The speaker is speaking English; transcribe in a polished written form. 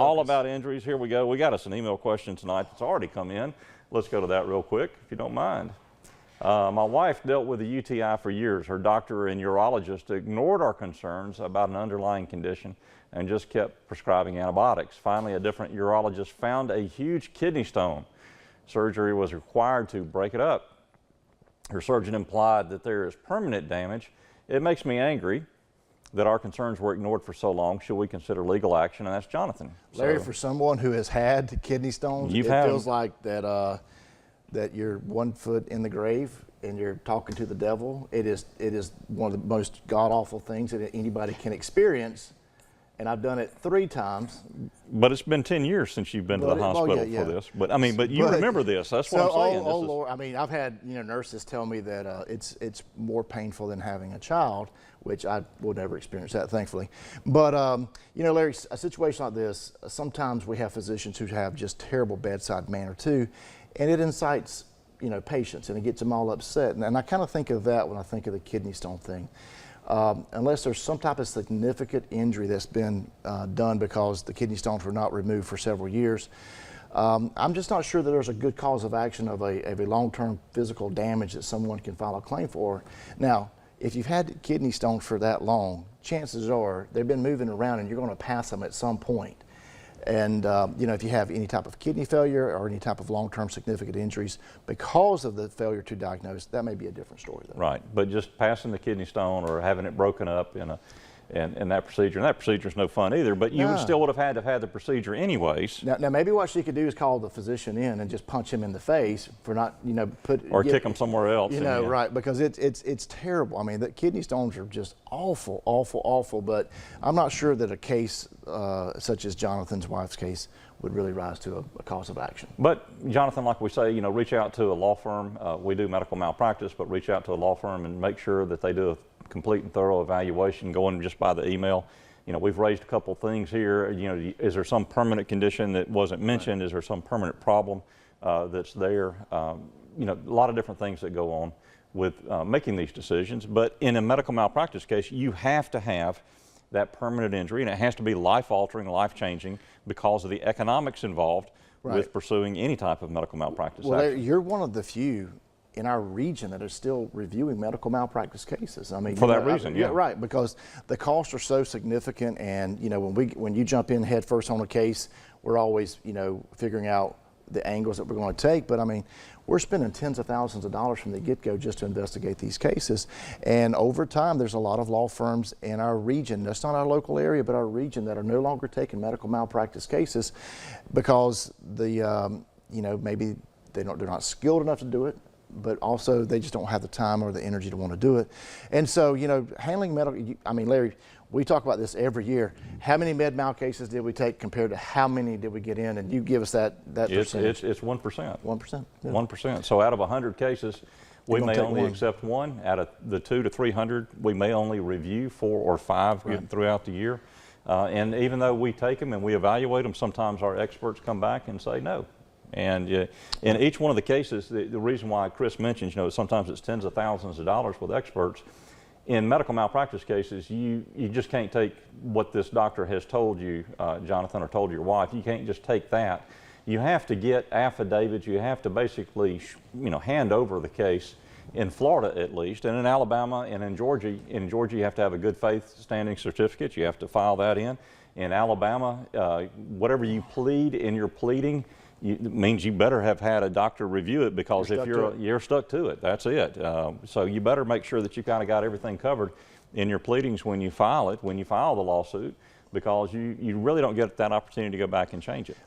All about injuries. Here we go. We got us an email question tonight that's already come in. Let's go to that real quick, if you don't mind. My wife dealt with a UTI for years. Her doctor and urologist ignored our concerns about an underlying condition and just kept prescribing antibiotics. Finally, a different urologist found a huge kidney stone. Surgery was required to break it up. Her surgeon implied that there is permanent damage. It makes me angry that our concerns were ignored for so long. Should we consider legal action? And that's Jonathan. Larry, for someone who has had kidney stones, it feels like that that you're 1 foot in the grave and you're talking to the devil. It is one of the most god-awful things that anybody can experience. And I've done it 3 times. But it's been 10 years since you've been to the hospital for this. But I mean, but you remember this. That's what I'm saying. Oh Lord, I mean, I've had nurses tell me that it's more painful than having a child, which I will never experience that, thankfully. But Larry, a situation like this, sometimes we have physicians who have just terrible bedside manner too, and it incites patients and it gets them all upset. And I kind of think of that when I think of the kidney stone thing. Unless there's some type of significant injury that's been done because the kidney stones were not removed for several years, I'm just not sure that there's a good cause of action of a long-term physical damage that someone can file a claim for. Now, if you've had kidney stones for that long, chances are they've been moving around and you're going to pass them at some point. And if you have any type of kidney failure or any type of long-term significant injuries because of the failure to diagnose, that may be a different story, though. Right, but just passing the kidney stone or having it broken up in that procedure, and that procedure is no fun either, but you still would have had the procedure anyways. Now maybe what she could do is call the physician in and just punch him in the face for not, kick him somewhere else. Right, because it's terrible. I mean, the kidney stones are just awful, awful, awful, but I'm not sure that a case such as Jonathan's wife's case would really rise to a cause of action. But Jonathan, like we say, reach out to a law firm. We do medical malpractice, but reach out to a law firm and make sure that they do a complete and thorough evaluation going just by the email. We've raised a couple things here. Is there some permanent condition that wasn't mentioned? Right. Is there some permanent problem that's there? A lot of different things that go on with making these decisions. But in a medical malpractice case, you have to have that permanent injury, and it has to be life-altering, life-changing because of the economics involved with pursuing any type of medical malpractice action. Well, you're one of the few in our region that are still reviewing medical malpractice cases. I mean, for that reason, yeah, right, because the costs are so significant, and when you jump in head first on a case, we're always figuring out the angles that we're going to take. But I mean, we're spending tens of thousands of dollars from the get-go just to investigate these cases, and over time there's a lot of law firms in our region, that's not our local area but our region, that are no longer taking medical malpractice cases because maybe they're not skilled enough to do it, but also they just don't have the time or the energy to want to do it. And so handling medical, I mean, Larry, we talk about this every year. How many med mal cases did we take compared to how many did we get in? And you give us that percentage. It's 1%. 1%. Yeah. 1%. So out of 100 cases, we may only accept 1. Out of the 200 to 300, we may only review 4 or 5 throughout the year. And even though we take them and we evaluate them, sometimes our experts come back and say no. And in each one of the cases, the reason why Chris mentions, sometimes it's tens of thousands of dollars with experts. In medical malpractice cases, you just can't take what this doctor has told you, Jonathan, or told your wife. You can't just take that. You have to get affidavits. You have to basically, hand over the case in Florida at least, and in Alabama and in Georgia. In Georgia, you have to have a good faith standing certificate. You have to file that in. In Alabama, whatever you plead in your pleading, it means you better have had a doctor review it, because if you're stuck to it, that's it. So you better make sure that you kind of got everything covered in your pleadings when you file the lawsuit, because you really don't get that opportunity to go back and change it.